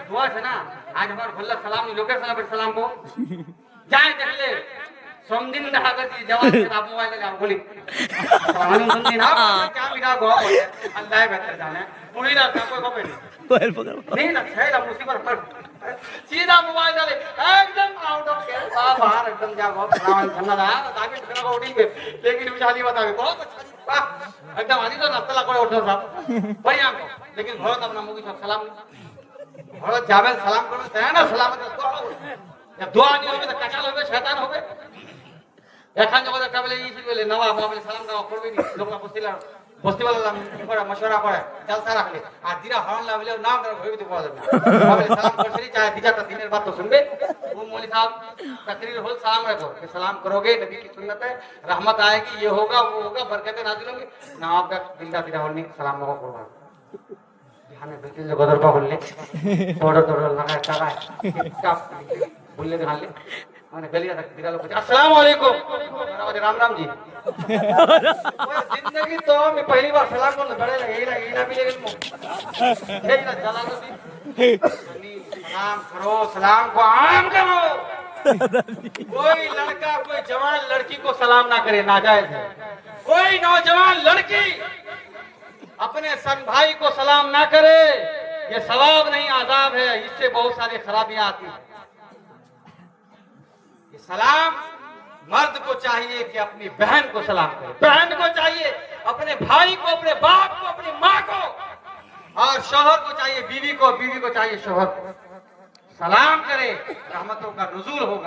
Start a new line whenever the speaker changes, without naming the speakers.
दुआ है ना आज हमारे भल्ला सलाम लोके सलाम को जाए देख ले सोमदिन দেখা গেছে জওয়ান का मोबाइल ले बोली आनंद दिन आप क्या बिना गो अल्लाह बेहतर जाने पूरी रात कोई को
मोबाइल पकड़
नहीं ना है ना मुसीबत पर सीधा मोबाइल डाले एकदम आउट ऑफ केयर बाहर एकदम जा गो सलाम धन्यवाद आया ताकि तेरा को उठी लेकिन विचारी बतावे बहुत अच्छा वाह एकदम आदि तो नाश्ता করে ওঠো সব बढ़िया को लेकिन बहुत अपना मुगी सब सलाम बहुत जावेल सलाम करो তাই না সালামত দোয়া হবে দোয়া नहीं হবে तो কাঁচাল হবে শয়তান হবে এখন যখন একটা বলে ই বলে নওয়া বলে সালাম দাও করবে নি লোকরা বস্তিওয়ালা করে মশওয়ারা করে জলসা রাখলে আর দিরা হরন লাগলে নাম ধরে ভয় দিতে পাওয়া যাবে না বলে সালাম করছরি चाहे दिजाता दिनेर बात तो सुनबे वो मौलवी साहब तकरीर हो सलाम रखो कि सलाम करोगे नबी की सुन्नत है रहमत आएगी ये होगा वो होगा बरकतें नाजिल होंगी ना आपका दिलदा दिरा होनी सलाम को करवा ध्यान में बिल्कुल गदर पा बोलले थोड़ा लगा चला क्या बोलले ध्यान ले मैंने गलिया तक दिरा लोग अस्सलाम वालेकुम राम राम जी जिंदगी तो मैं पहली बार सलाम करने बड़े लगे ना मिले यही ना चला लो सलाम करो सलाम को आम करो कोई लड़का कोई जवान लड़की को सलाम ना करे नाजायज है कोई नौजवान लड़की अपने सन भाई को सलाम ना करे ये सवाब नहीं आजाब है इससे बहुत सारी खराबियां आती हैं सलाम मर्द को चाहिए कि अपनी बहन को सलाम करे बहन को चाहिए अपने भाई को अपने बाप को अपनी माँ को और शौहर को चाहिए बीवी को चाहिए शौहर को सलाम करे रहमतों का नुज़ूल होगा।